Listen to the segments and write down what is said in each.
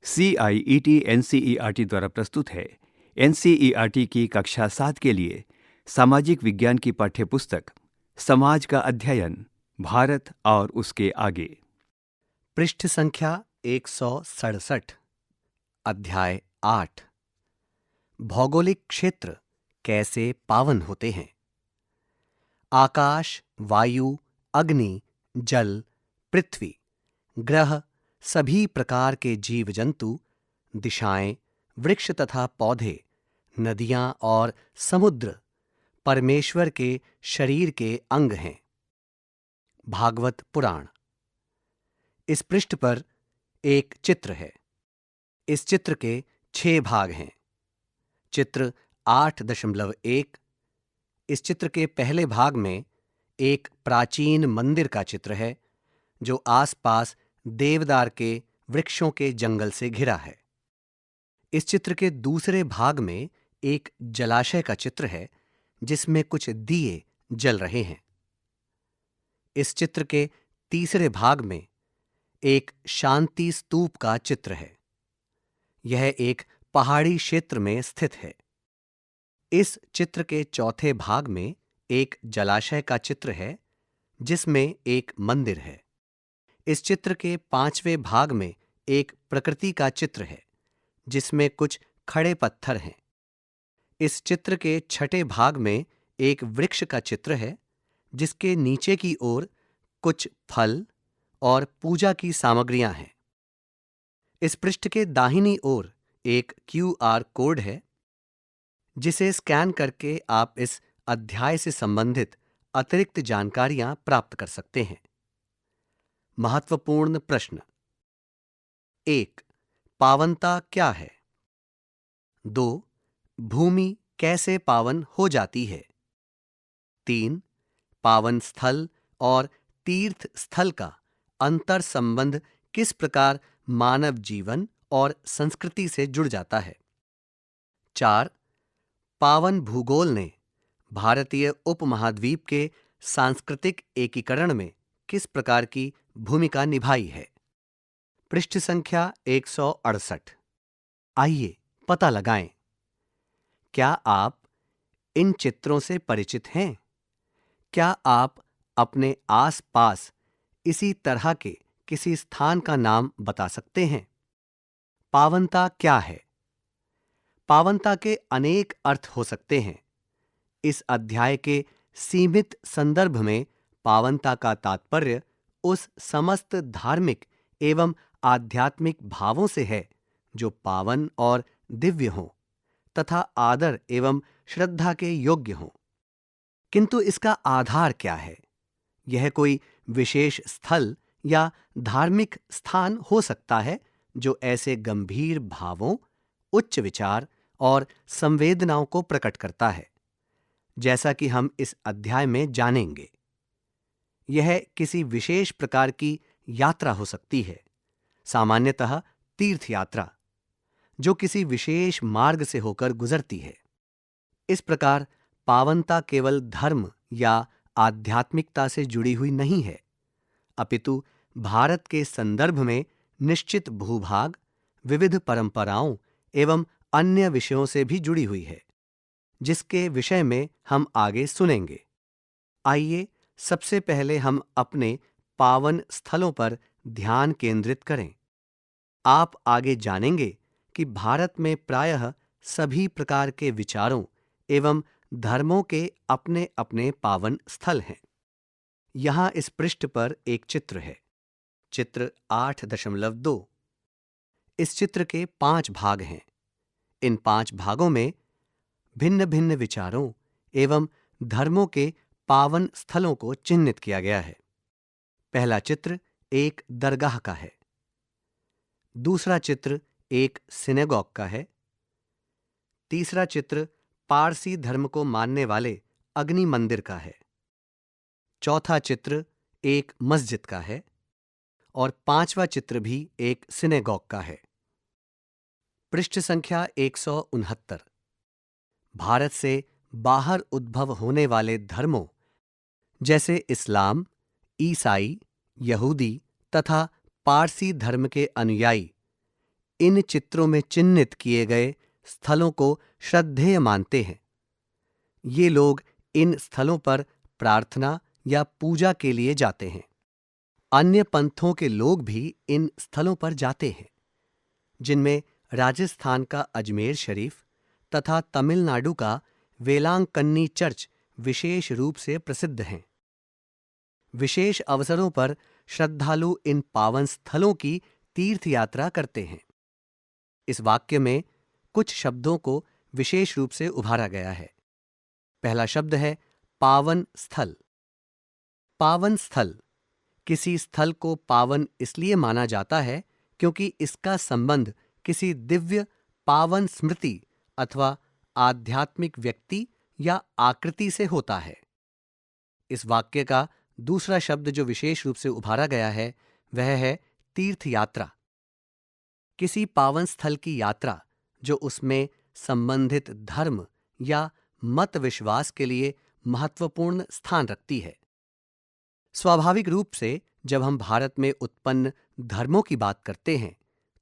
CIET NCERT द्वारा प्रस्तुत है। NCERT की कक्षा 7 के लिए सामाजिक विज्ञान की पाठ्यपुस्तक समाज का अध्ययन, भारत और उसके आगे। पृष्ठ संख्या 167। अध्याय 8। भौगोलिक क्षेत्र कैसे पावन होते हैं। आकाश, वायु, अग्नि, जल, पृथ्वी, ग्रह, सभी प्रकार के जीव जंतु, दिशाएं, वृक्ष तथा पौधे, नदियां और समुद्र परमेश्वर के शरीर के अंग हैं। भागवत पुराण। इस पृष्ठ पर एक चित्र है। इस चित्र के 6 भाग हैं। चित्र 8.1। इस चित्र के पहले भाग में एक प्राचीन मंदिर का चित्र है जो आसपास देवदार के वृक्षों के जंगल से घिरा है। इस चित्र के दूसरे भाग में एक जलाशय का चित्र है जिसमें कुछ दिए जल रहे हैं। इस चित्र के तीसरे भाग में एक शांति स्तूप का चित्र है। यह एक पहाड़ी क्षेत्र में स्थित है। इस चित्र के चौथे भाग में एक जलाशय का चित्र है जिसमें एक मंदिर है। इस चित्र के 5वें भाग में एक प्रकृति का चित्र है जिसमें कुछ खड़े पत्थर हैं। इस चित्र के 6ठे भाग में एक वृक्ष का चित्र है जिसके नीचे की ओर कुछ फल और पूजा की सामग्रियां हैं। इस पृष्ठ के दाहिनी ओर एक QR कोड है जिसे स्कैन करके आप इस अध्याय से संबंधित अतिरिक्त जानकारियां प्राप्त कर सकते हैं। महत्वपूर्ण प्रश्न। 1. पावनता क्या है? 2. भूमि कैसे पावन हो जाती है? 3. पावन स्थल और तीर्थ स्थल का अंतर संबंध किस प्रकार मानव जीवन और संस्कृति से जुड़ जाता है? 4. पावन भूगोल ने भारतीय उपमहाद्वीप के सांस्कृतिक एकीकरण में किस प्रकार की भूमिका निभाई है? पृष्ठ संख्या 168। आइए पता लगाएं। क्या आप इन चित्रों से परिचित हैं? क्या आप अपने आस-पास इसी तरह के किसी स्थान का नाम बता सकते हैं? पावनता क्या है? पावनता के अनेक अर्थ हो सकते हैं। इस अध्याय के सीमित संदर्भ में पावनता का तात्पर्य उस समस्त धार्मिक एवं आध्यात्मिक भावों से है जो पावन और दिव्य हों तथा आदर एवं श्रद्धा के योग्य हों। किंतु इसका आधार क्या है? यह कोई विशेष स्थल या धार्मिक स्थान हो सकता है जो ऐसे गंभीर भावों, उच्च विचार और संवेदनाओं को प्रकट करता है, जैसा कि हम इस अध्याय में जानेंगे। यह किसी विशेष प्रकार की यात्रा हो सकती है, सामान्यतः तीर्थ यात्रा, जो किसी विशेष मार्ग से होकर गुजरती है। इस प्रकार पावनता केवल धर्म या आध्यात्मिकता से जुड़ी हुई नहीं है, अपितु भारत के संदर्भ में निश्चित भूभाग, विविध परंपराओं एवं अन्य विषयों से भी जुड़ी हुई है, जिसके विषय में हम आगे सुनेंगे। आइए सबसे पहले हम अपने पावन स्थलों पर ध्यान केंद्रित करें। आप आगे जानेंगे कि भारत में प्रायः सभी प्रकार के विचारों एवं धर्मों के अपने अपने पावन स्थल हैं। यहाँ इस पृष्ठ पर एक चित्र है। चित्र 8.2। इस चित्र के 5 भाग हैं। इन 5 भागों में भिन्न भिन्न विचारों एवं धर्मों के पावन स्थलों को चिह्नित किया गया है। पहला चित्र एक दरगाह का है। दूसरा चित्र एक सिनेगॉग का है। तीसरा चित्र पारसी धर्म को मानने वाले अग्नि मंदिर का है। चौथा चित्र एक मस्जिद का है और 5वां चित्र भी एक सिनेगॉग का है। पृष्ठ संख्या 169। भारत से बाहर उद्भव होने वाले धर्मों जैसे इस्लाम, ईसाई, यहूदी तथा पारसी धर्म के अनुयायी इन चित्रों में चिन्हित किए गए स्थलों को श्रद्धेय मानते हैं। ये लोग इन स्थलों पर प्रार्थना या पूजा के लिए जाते हैं। अन्य पंथों के लोग भी इन स्थलों पर जाते हैं, जिनमें राजस्थान का अजमेर शरीफ तथा तमिलनाडु का वेलांकन्नी चर्च विशेष रूप से प्रसिद्ध हैं। विशेष अवसरों पर श्रद्धालु इन पावन स्थलों की तीर्थ यात्रा करते हैं। इस वाक्य में कुछ शब्दों को विशेष रूप से उभारा गया है। पहला शब्द है पावन स्थल। पावन स्थल किसी स्थल को पावन इसलिए माना जाता है क्योंकि इसका संबंध किसी दिव्य पावन स्मृति अथवा आध्यात्मिक व्यक्ति या आकृति से होता है। इस वाक्य का दूसरा शब्द जो विशेष रूप से उभारा गया है वह है तीर्थ यात्रा। किसी पावन स्थल की यात्रा जो उसमें संबंधित धर्म या मत विश्वास के लिए महत्वपूर्ण स्थान रखती है। स्वाभाविक रूप से जब हम भारत में उत्पन्न धर्मों की बात करते हैं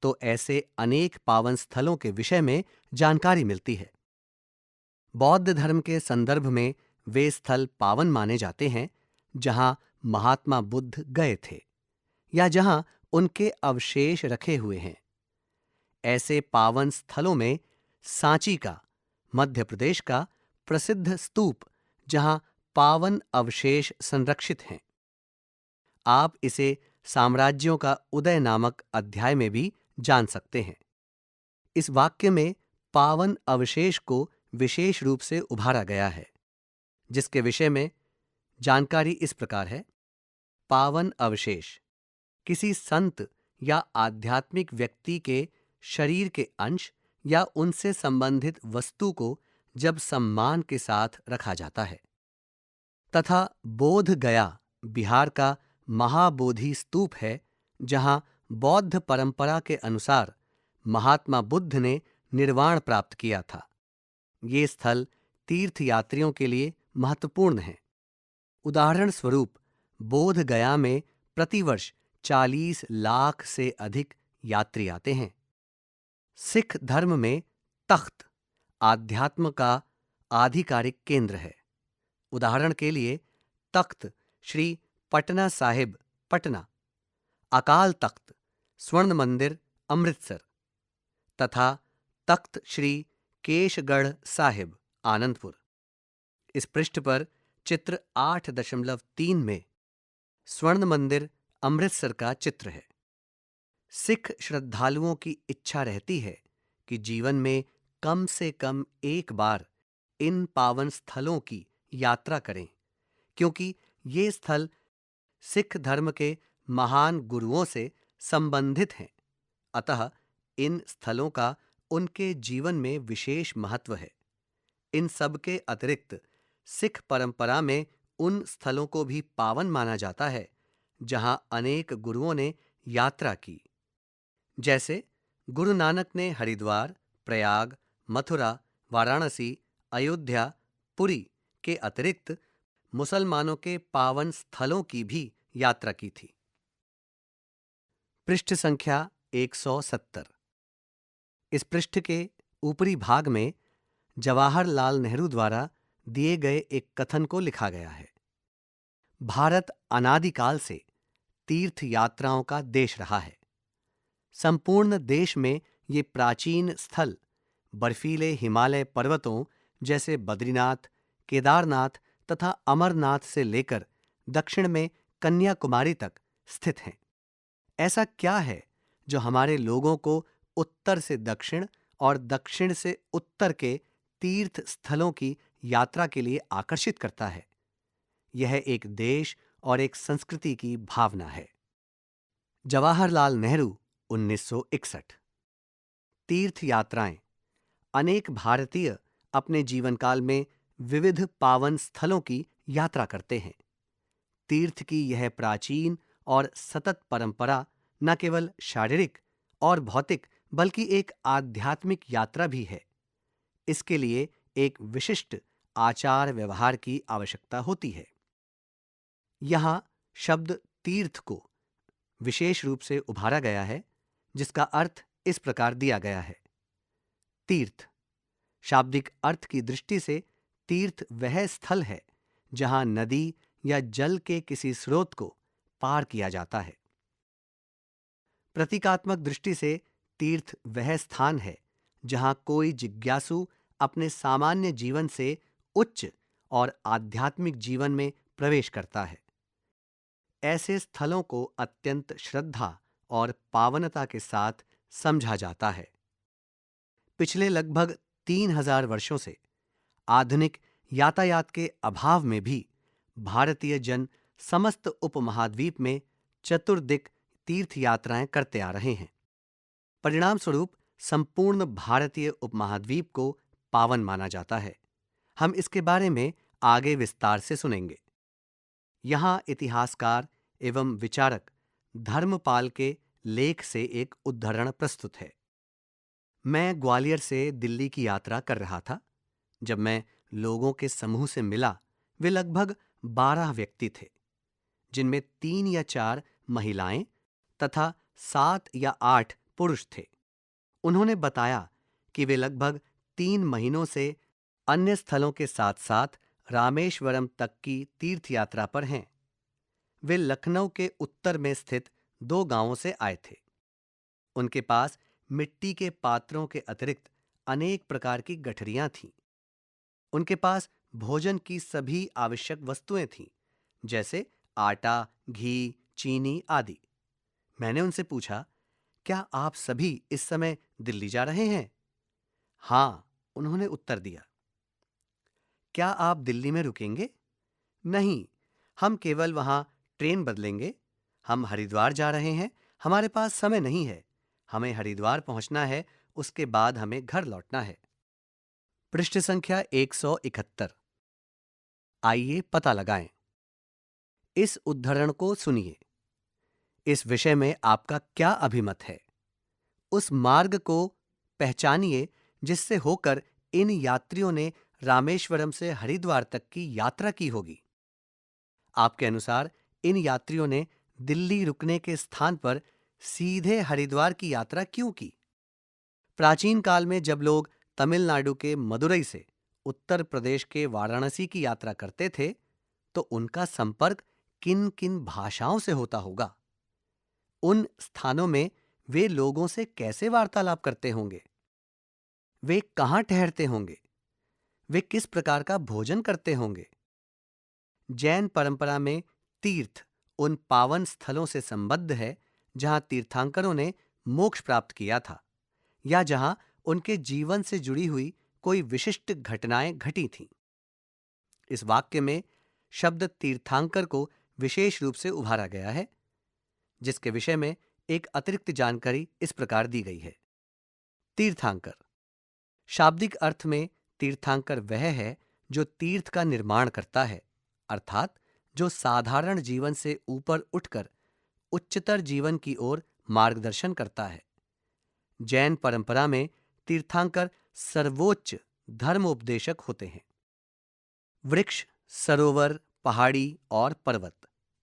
तो ऐसे अनेक पावन स्थलों के विषय में जानकारी मिलती है। बौद्ध धर्म के संदर्भ में वे स्थल पावन माने जाते हैं जहां महात्मा बुद्ध गए थे या जहां उनके अवशेष रखे हुए हैं। ऐसे पावन स्थलों में सांची का, मध्य प्रदेश का प्रसिद्ध स्तूप जहां पावन अवशेष संरक्षित हैं। आप इसे साम्राज्यों का उदय नामक अध्याय में भी जान सकते हैं। इस वाक्य में पावन अवशेष को विशेष रूप से उभारा गया है, जिसके विषय में जानकारी इस प्रकार है। पावन अवशेष किसी संत या आध्यात्मिक व्यक्ति के शरीर के अंश या उनसे संबंधित वस्तु को जब सम्मान के साथ रखा जाता है। तथा बोध गया बिहार का महाबोधि स्तूप है जहां बौद्ध परंपरा के अनुसार महात्मा बुद्ध ने निर्वाण प्राप्त किया था। ये स्थल तीर्थयात्रियों के लिए महत्वपूर्ण हैं। उदाहरण स्वरूप बोध गया में प्रतिवर्ष 40 लाख से अधिक यात्री आते हैं। सिख धर्म में तख्त आध्यात्म का आधिकारिक केंद्र है। उदाहरण के लिए तख्त श्री पटना साहिब पटना, अकाल तख्त स्वर्ण मंदिर अमृतसर तथा तख्त श्री केशगढ़ साहिब आनंदपुर। इस पृष्ठ पर चित्र 8.3 में स्वर्ण मंदिर अमृतसर का चित्र है। सिख श्रद्धालुओं की इच्छा रहती है कि जीवन में कम से कम एक बार इन पावन स्थलों की यात्रा करें, क्योंकि ये स्थल सिख धर्म के महान गुरुओं से संबंधित हैं। अतः इन स्थलों का उनके जीवन में विशेष महत्व है। इन सब के अतिरिक्त सिख परंपरा में उन स्थलों को भी पावन माना जाता है जहां अनेक गुरुओं ने यात्रा की। जैसे गुरु नानक ने हरिद्वार, प्रयाग, मथुरा, वाराणसी, अयोध्या, पुरी के अतिरिक्त मुसलमानों के पावन स्थलों की भी यात्रा की थी। पृष्ठ संख्या 170। इस पृष्ठ के ऊपरी भाग में जवाहरलाल नेहरू द्वारा दिए गए एक कथन को लिखा गया है। भारत अनादिकाल से तीर्थ यात्राओं का देश रहा है। संपूर्ण देश में ये प्राचीन स्थल बर्फीले हिमालय पर्वतों जैसे बद्रीनाथ, केदारनाथ तथा अमरनाथ से लेकर दक्षिण में कन्याकुमारी तक स्थित हैं। ऐसा क्या है जो हमारे लोगों को उत्तर से दक्षिण और दक्षिण से उत्तर के तीर्थ स्थलों की यात्रा के लिए आकर्षित करता है? यह एक देश और एक संस्कृति की भावना है। जवाहरलाल नेहरू 1961। तीर्थ यात्राएं। अनेक भारतीय अपने जीवनकाल में विविध पावन स्थलों की यात्रा करते हैं। तीर्थ की यह प्राचीन और सतत परंपरा न केवल शारीरिक और भौतिक बल्कि एक आध्यात्मिक यात्रा भी है। इसके लिए एक विशिष्ट आचार व्यवहार की आवश्यकता होती है। यहां शब्द तीर्थ को विशेष रूप से उभारा गया है, जिसका अर्थ इस प्रकार दिया गया है। तीर्थ शाब्दिक अर्थ की दृष्टि से तीर्थ वह स्थल है जहां नदी या जल के किसी स्रोत को पार किया जाता है। प्रतीकात्मक दृष्टि से तीर्थ वह स्थान है जहां कोई जिज्ञासु अपने सामान्य जीवन से उच्च और आध्यात्मिक जीवन में प्रवेश करता है। ऐसे स्थलों को अत्यंत श्रद्धा और पावनता के साथ समझा जाता है। पिछले लगभग 3000 वर्षों से आधुनिक यातायात के अभाव में भी भारतीय जन समस्त उपमहाद्वीप में चतुर्दिक तीर्थ यात्राएं करते आ रहे हैं। परिणाम स्वरूप संपूर्ण भारतीय उपमहाद्वीप को पावन माना जाता है। हम इसके बारे में आगे विस्तार से सुनेंगे। यहां इतिहासकार एवं विचारक धर्मपाल के लेख से एक उद्धरण प्रस्तुत है। मैं ग्वालियर से दिल्ली की यात्रा कर रहा था। जब मैं लोगों के समूह से मिला, वे लगभग 12 व्यक्ति थे, जिनमें 3 या 4 महिलाएं तथा 7 या 8 पुरुष थे। उन्होंने बताया कि वे लगभग 3 महीनों से अन्य स्थलों के साथ साथ रामेश्वरम तक की तीर्थ यात्रा पर हैं। वे लखनऊ के उत्तर में स्थित 2 गांवों से आए थे। उनके पास मिट्टी के पात्रों के अतिरिक्त अनेक प्रकार की गठरियां थीं। उनके पास भोजन की सभी आवश्यक वस्तुएं थीं, जैसे आटा, घी, चीनी आदि। मैंने उनसे पूछा, क्या आप सभी इस समय दिल्ली जा रहे हैं? हाँ, उन्होंने उत्तर दिया। क्या आप दिल्ली में रुकेंगे? नहीं, हम केवल वहां ट्रेन बदलेंगे। हम हरिद्वार जा रहे हैं। हमारे पास समय नहीं है। हमें हरिद्वार पहुंचना है, उसके बाद हमें घर लौटना है। पृष्ठ संख्या 171। आइए पता लगाएं। इस उद्धरण को सुनिए। इस विषय में आपका क्या अभिमत है? उस मार्ग को पहचानिए जिससे होकर इन यात्रियों ने रामेश्वरम से हरिद्वार तक की यात्रा की होगी। आपके अनुसार इन यात्रियों ने दिल्ली रुकने के स्थान पर सीधे हरिद्वार की यात्रा क्यों की? प्राचीन काल में जब लोग तमिलनाडु के मदुरई से उत्तर प्रदेश के वाराणसी की यात्रा करते थे, तो उनका संपर्क किन किन भाषाओं से होता होगा? उन स्थानों में वे लोगों से कैसे वार्तालाप करते होंगे? वे कहां ठहरते होंगे? वे किस प्रकार का भोजन करते होंगे? जैन परंपरा में तीर्थ उन पावन स्थलों से संबद्ध है जहां तीर्थंकरों ने मोक्ष प्राप्त किया था या जहां उनके जीवन से जुड़ी हुई कोई विशिष्ट घटनाएं घटी थीं। इस वाक्य में शब्द तीर्थंकर को विशेष रूप से उभारा गया है, जिसके विषय में एक अतिरिक्त जानकारी इस प्रकार दी गई है। तीर्थंकर शाब्दिक अर्थ में तीर्थंकर वह है जो तीर्थ का निर्माण करता है, अर्थात जो साधारण जीवन से ऊपर उठकर उच्चतर जीवन की ओर मार्गदर्शन करता है। जैन परंपरा में तीर्थंकर सर्वोच्च धर्मोपदेशक होते हैं। वृक्ष, सरोवर, पहाड़ी और पर्वत,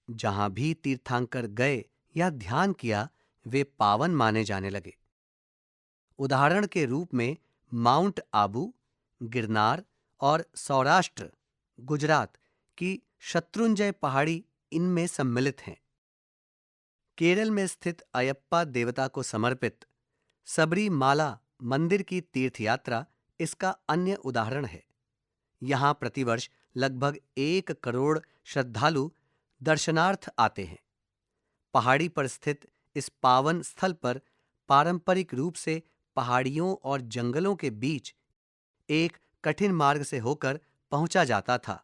जहां भी तीर्थंकर गए या ध्यान किया, वे पावन माने जाने लगे। उदाहरण के रूप में माउंट आबू, गिरनार और सौराष्ट्र, गुजरात की शत्रुंजय पहाड़ी इनमें सम्मिलित हैं। केरल में स्थित अयप्पा देवता को समर्पित सबरीमाला मंदिर की तीर्थयात्रा इसका अन्य उदाहरण है। यहां प्रतिवर्ष लगभग 1 करोड़ श्रद्धालु दर्शनार्थ आते हैं। पहाड़ी पर स्थित इस पावन स्थल पर पारंपरिक रूप से पहाड़ियों और जंगलों के बीच एक कठिन मार्ग से होकर पहुंचा जाता था।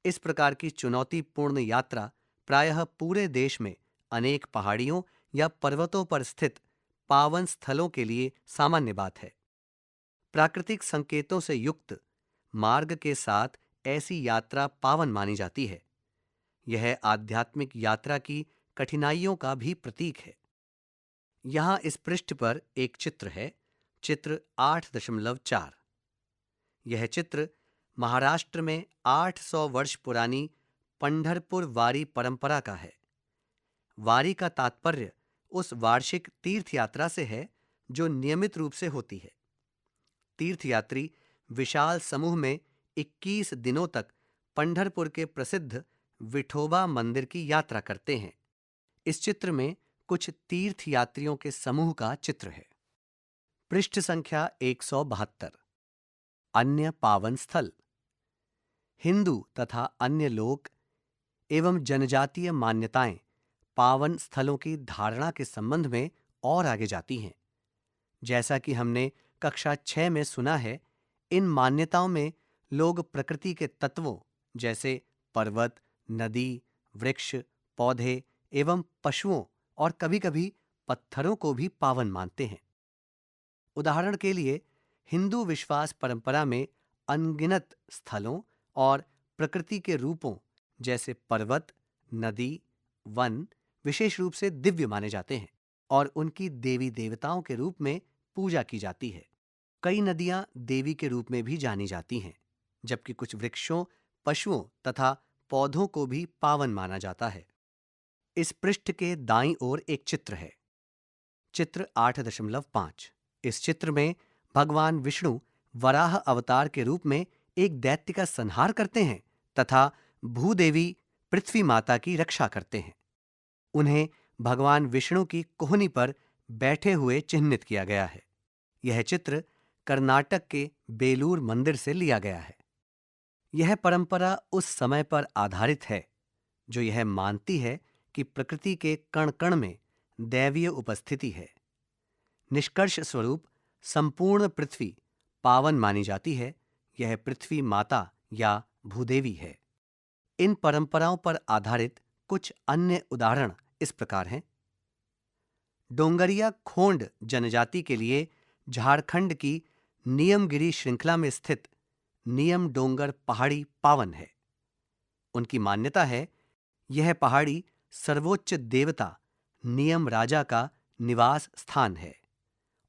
इस प्रकार की चुनौतीपूर्ण यात्रा प्रायः पूरे देश में अनेक पहाड़ियों या पर्वतों पर स्थित पावन स्थलों के लिए सामान्य बात है। प्राकृतिक संकेतों से युक्त मार्ग के साथ ऐसी यात्रा पावन मानी जाती है। यह आध्यात्मिक यात्रा की कठिनाइयों का भी प्रतीक है। यहां इस पृष्ठ पर एक चित्र है, चित्र 8.4। यह चित्र महाराष्ट्र में 800 वर्ष पुरानी पंढरपुर वारी परंपरा का है। वारी का तात्पर्य उस वार्षिक तीर्थ यात्रा से है जो नियमित रूप से होती है। तीर्थयात्री विशाल समूह में 21 दिनों तक पंढरपुर के प्रसिद्ध विठोबा मंदिर की यात्रा करते हैं। इस चित्र में कुछ तीर्थयात्रियों के समूह का चित्र है। पृष्ठ संख्या 172। अन्य पावन स्थल। हिंदू तथा अन्य लोक एवं जनजातीय मान्यताएं पावन स्थलों की धारणा के संबंध में और आगे जाती हैं। जैसा कि हमने कक्षा 6 में सुना है, इन मान्यताओं में लोग प्रकृति के तत्वों जैसे पर्वत, नदी, वृक्ष, पौधे एवं पशुओं और कभी-कभी पत्थरों को भी पावन मानते हैं। उदाहरण के लिए, हिंदू विश्वास परंपरा में अनगिनत स्थलों और प्रकृति के रूपों जैसे पर्वत, नदी, वन विशेष रूप से दिव्य माने जाते हैं और उनकी देवी देवताओं के रूप में पूजा की जाती है। कई नदियां देवी के रूप में भी जानी जाती हैं, जबकि कुछ वृक्षों, पशुओं तथा पौधों को भी पावन माना जाता है। इस पृष्ठ के दाईं ओर एक चित्र है। चित्र 8.5। इस चित्र में भगवान विष्णु वराह अवतार के रूप में एक दैत्य का संहार करते हैं तथा भूदेवी पृथ्वी माता की रक्षा करते हैं। उन्हें भगवान विष्णु की कोहनी पर बैठे हुए चिह्नित किया गया है। यह चित्र कर्नाटक के बेलूर मंदिर से लिया गया है। यह परंपरा उस समय पर आधारित है जो यह मानती है कि प्रकृति के कण कण में दैवीय उपस्थिति है। निष्कर्ष स्वरूप संपूर्ण पृथ्वी पावन मानी जाती है। यह पृथ्वी माता या भूदेवी है। इन परंपराओं पर आधारित कुछ अन्य उदाहरण इस प्रकार हैं। डोंगरिया खोंड जनजाति के लिए झारखंड की नियमगिरी श्रृंखला में स्थित नियम डोंगर पहाड़ी पावन है। उनकी मान्यता है यह पहाड़ी सर्वोच्च देवता नियम राजा का निवास स्थान है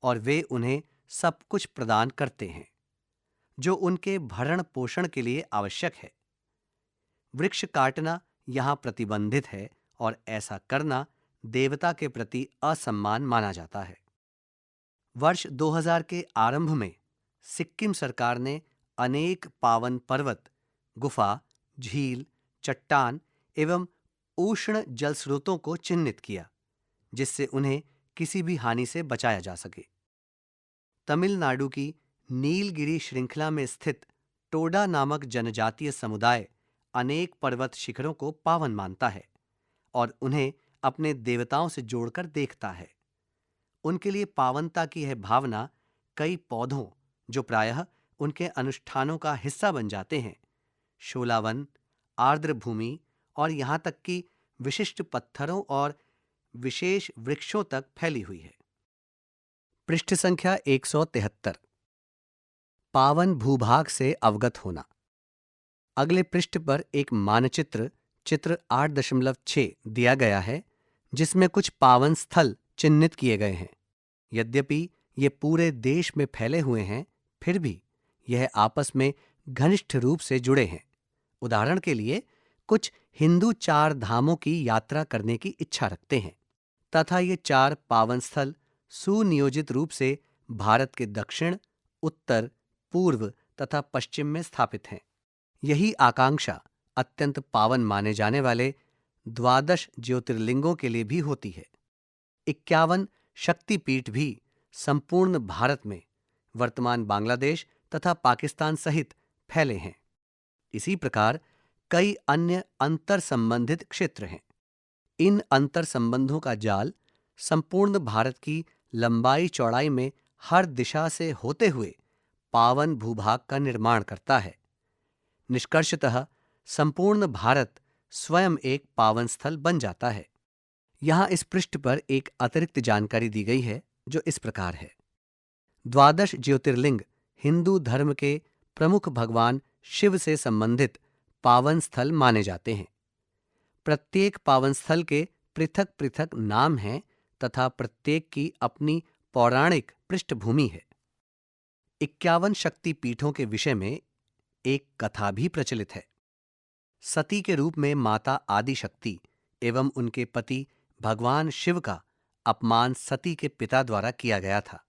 और वे उन्हें सब कुछ प्रदान करते हैं जो उनके भरण पोषण के लिए आवश्यक है। वृक्ष काटना यहां प्रतिबंधित है और ऐसा करना देवता के प्रति असम्मान माना जाता है। वर्ष 2000 के आरंभ में सिक्किम सरकार ने अनेक पावन पर्वत, गुफा, झील, चट्टान एवं उष्ण जल स्रोतों को चिन्हित किया, जिससे उन्हें किसी भी हानि से बचाया जा सके। तमिलनाडु की नीलगिरी श्रृंखला में स्थित टोडा नामक जनजातीय समुदाय अनेक पर्वत शिखरों को पावन मानता है और उन्हें अपने देवताओं से जोड़कर देखता है। उनके लिए पावनता की यह भावना कई पौधों, जो प्रायः उनके अनुष्ठानों का हिस्सा बन जाते हैं, शोलावन, आर्द्र भूमि और यहाँ तक कि विशिष्ट पत्थरों और विशेष वृक्षों तक फैली हुई है। पृष्ठ संख्या 173। पावन भूभाग से अवगत होना। अगले पृष्ठ पर एक मानचित्र चित्र 8.6 दिया गया है, जिसमें कुछ पावन स्थल चिन्हित किए गए हैं। यद्यपि ये पूरे देश में फैले हुए हैं, फिर भी यह आपस में घनिष्ठ रूप से जुड़े हैं। उदाहरण के लिए, कुछ हिंदू 4 धामों की यात्रा करने की इच्छा रखते हैं तथा ये 4 पावन स्थल सुनियोजित रूप से भारत के दक्षिण, उत्तर, पूर्व तथा पश्चिम में स्थापित हैं। यही आकांक्षा अत्यंत पावन माने जाने वाले 12 ज्योतिर्लिंगों के लिए भी होती है। 51 शक्तिपीठ भी संपूर्ण भारत में, वर्तमान बांग्लादेश तथा पाकिस्तान सहित फैले हैं। इसी प्रकार कई अन्य अंतर संबंधित क्षेत्र हैं। इन अंतर संबंधों का जाल संपूर्ण भारत की लंबाई चौड़ाई में हर दिशा से होते हुए पावन भूभाग का निर्माण करता है। निष्कर्षतः संपूर्ण भारत स्वयं एक पावन स्थल बन जाता है। यहाँ इस पृष्ठ पर एक अतिरिक्त जानकारी दी गई है जो इस प्रकार है। 12 ज्योतिर्लिंग हिंदू धर्म के प्रमुख भगवान शिव से संबंधित पावन स्थल माने जाते हैं। प्रत्येक पावन स्थल के पृथक पृथक नाम हैं तथा प्रत्येक की अपनी पौराणिक पृष्ठभूमि है। 51 शक्ति पीठों के विषय में एक कथा भी प्रचलित है। सती के रूप में माता आदि शक्ति एवं उनके पति भगवान शिव का अपमान सती के पिता द्वारा किया गया था।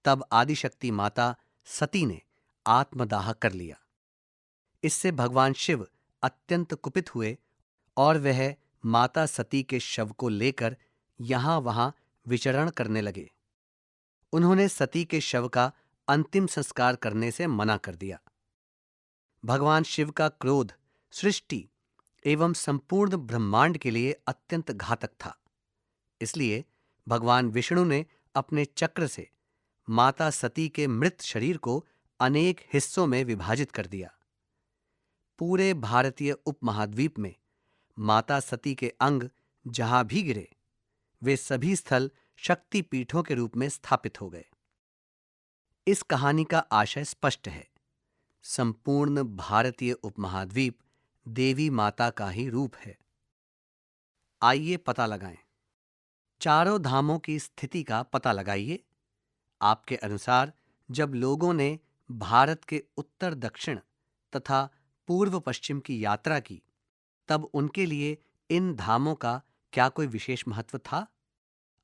तब आदिशक्ति माता सती ने आत्मदाह कर लिया। इससे भगवान शिव अत्यंत कुपित हुए और वह माता सती के शव को लेकर यहां वहां विचरण करने लगे। उन्होंने सती के शव का अंतिम संस्कार करने से मना कर दिया। भगवान शिव का क्रोध सृष्टि एवं संपूर्ण ब्रह्मांड के लिए अत्यंत घातक था। इसलिए भगवान विष्णु ने अपने चक्र से माता सती के मृत शरीर को अनेक हिस्सों में विभाजित कर दिया। पूरे भारतीय उपमहाद्वीप में माता सती के अंग जहां भी गिरे, वे सभी स्थल शक्ति पीठों के रूप में स्थापित हो गए। इस कहानी का आशय स्पष्ट है। संपूर्ण भारतीय उपमहाद्वीप देवी माता का ही रूप है। आइए पता लगाएं। चारों धामों की स्थिति का पता लगाइए। आपके अनुसार जब लोगों ने भारत के उत्तर दक्षिण तथा पूर्व पश्चिम की यात्रा की, तब उनके लिए इन धामों का क्या कोई विशेष महत्व था?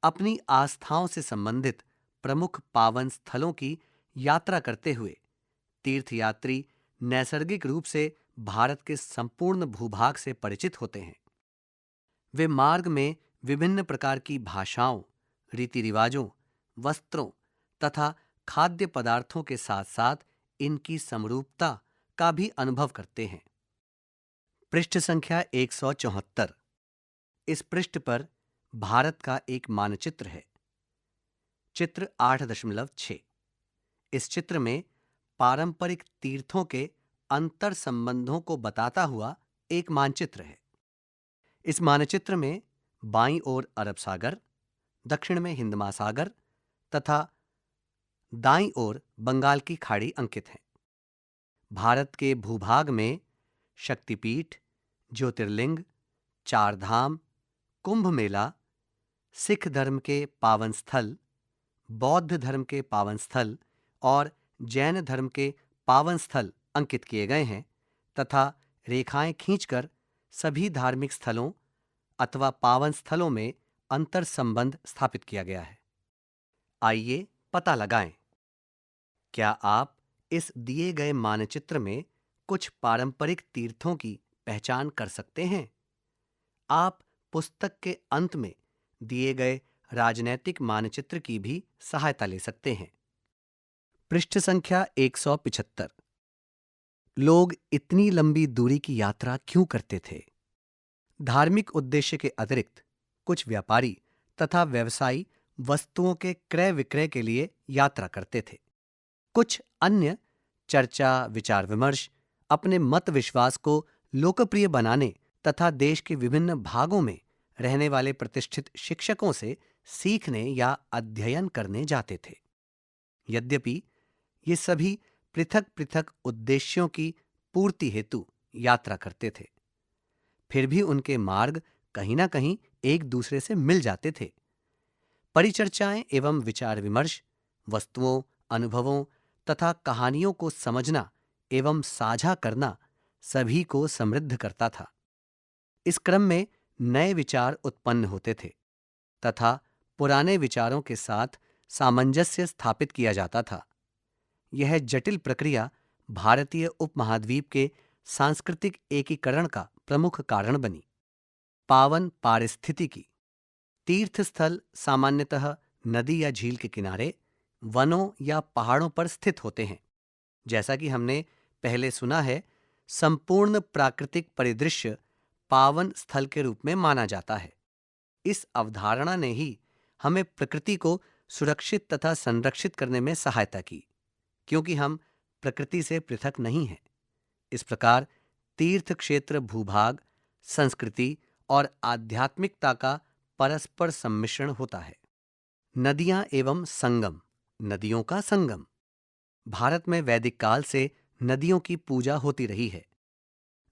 अपनी आस्थाओं से संबंधित प्रमुख पावन स्थलों की यात्रा करते हुए तीर्थयात्री नैसर्गिक रूप से भारत के संपूर्ण भूभाग से परिचित होते हैं। वे मार्ग में विभिन्न प्रकार की भाषाओं, रीति रिवाजों, वस्त्रों तथा खाद्य पदार्थों के साथ साथ इनकी समरूपता का भी अनुभव करते हैं। पृष्ठ संख्या 174। इस पृष्ठ पर भारत का एक मानचित्र है। चित्र 8.6। इस चित्र में पारंपरिक तीर्थों के अंतर संबंधों को बताता हुआ एक मानचित्र है। इस मानचित्र में बाईं ओर अरब सागर, दक्षिण में हिंद महासागर तथा दाईं ओर बंगाल की खाड़ी अंकित हैं। भारत के भूभाग में शक्तिपीठ, ज्योतिर्लिंग, चार धाम, कुंभ मेला, सिख धर्म के पावन स्थल, बौद्ध धर्म के पावन स्थल और जैन धर्म के पावन स्थल अंकित किए गए हैं तथा रेखाएं खींचकर सभी धार्मिक स्थलों अथवा पावन स्थलों में अंतर संबंध स्थापित किया गया है। आइए पता लगाएं। क्या आप इस दिए गए मानचित्र में कुछ पारंपरिक तीर्थों की पहचान कर सकते हैं? आप पुस्तक के अंत में दिए गए राजनैतिक मानचित्र की भी सहायता ले सकते हैं। पृष्ठ संख्या 175। लोग इतनी लंबी दूरी की यात्रा क्यों करते थे? धार्मिक उद्देश्य के अतिरिक्त कुछ व्यापारी तथा व्यवसायी वस्तुओं के क्रय विक्रय के लिए यात्रा करते थे। कुछ अन्य चर्चा, विचार विमर्श, अपने मत विश्वास को लोकप्रिय बनाने तथा देश के विभिन्न भागों में रहने वाले प्रतिष्ठित शिक्षकों से सीखने या अध्ययन करने जाते थे। यद्यपि ये सभी पृथक पृथक उद्देश्यों की पूर्ति हेतु यात्रा करते थे, फिर भी उनके मार्ग कहीं ना कहीं एक दूसरे से मिल जाते थे। परिचर्चाएं एवं विचार विमर्श, वस्तुओं, अनुभवों तथा कहानियों को समझना एवं साझा करना सभी को समृद्ध करता था। इस क्रम में नए विचार उत्पन्न होते थे तथा पुराने विचारों के साथ सामंजस्य स्थापित किया जाता था। यह जटिल प्रक्रिया भारतीय उपमहाद्वीप के सांस्कृतिक एकीकरण का प्रमुख कारण बनी। पावन पारिस्थितिकी। तीर्थस्थल सामान्यतः नदी या झील के किनारे, वनों या पहाड़ों पर स्थित होते हैं। जैसा कि हमने पहले सुना है, संपूर्ण प्राकृतिक परिदृश्य पावन स्थल के रूप में माना जाता है। इस अवधारणा ने ही हमें प्रकृति को सुरक्षित तथा संरक्षित करने में सहायता की, क्योंकि हम प्रकृति से पृथक नहीं हैं। इस प्रकार तीर्थ क्षेत्र भूभाग, संस्कृति और आध्यात्मिकता का परस्पर सम्मिश्रण होता है। नदियां एवं संगम। नदियों का संगम। भारत में वैदिक काल से नदियों की पूजा होती रही है।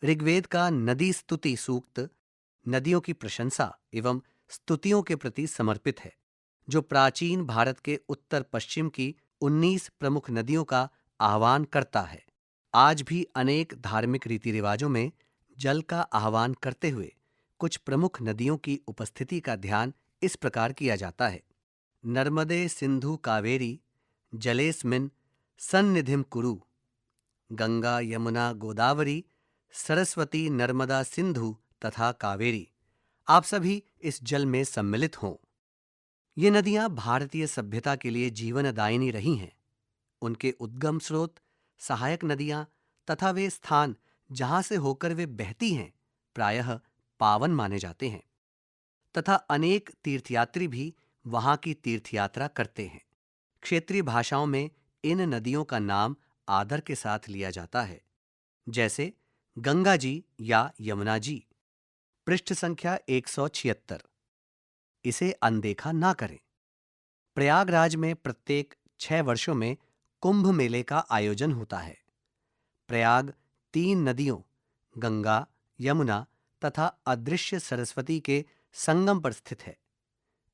ऋग्वेद का नदी स्तुति सूक्त नदियों की प्रशंसा एवं स्तुतियों के प्रति समर्पित है, जो प्राचीन भारत के उत्तर पश्चिम की 19 प्रमुख नदियों का आह्वान करता है। आज भी अनेक धार्मिक रीति रिवाजों में जल का आह्वान करते हुए कुछ प्रमुख नदियों की उपस्थिति का ध्यान इस प्रकार किया जाता है। नर्मदे, सिंधु, कावेरी जलेस्मिन् सन्निधिं कुरु। गंगा यमुना गोदावरी सरस्वती नर्मदा सिंधु तथा कावेरी, आप सभी इस जल में सम्मिलित हों। ये नदियां भारतीय सभ्यता के लिए जीवनदायिनी रही हैं। उनके उद्गम स्रोत, सहायक नदियां तथा वे स्थान जहां से होकर वे बहती हैं प्रायः पावन माने जाते हैं तथा अनेक तीर्थयात्री भी वहां की तीर्थयात्रा करते हैं। क्षेत्रीय भाषाओं में इन नदियों का नाम आदर के साथ लिया जाता है, जैसे गंगा जी या यमुना जी। पृष्ठ संख्या 176। इसे अनदेखा ना करें। प्रयागराज में प्रत्येक 6 वर्षों में कुंभ मेले का आयोजन होता है। प्रयाग 3 नदियों गंगा, यमुना तथा अदृश्य सरस्वती के संगम पर स्थित है।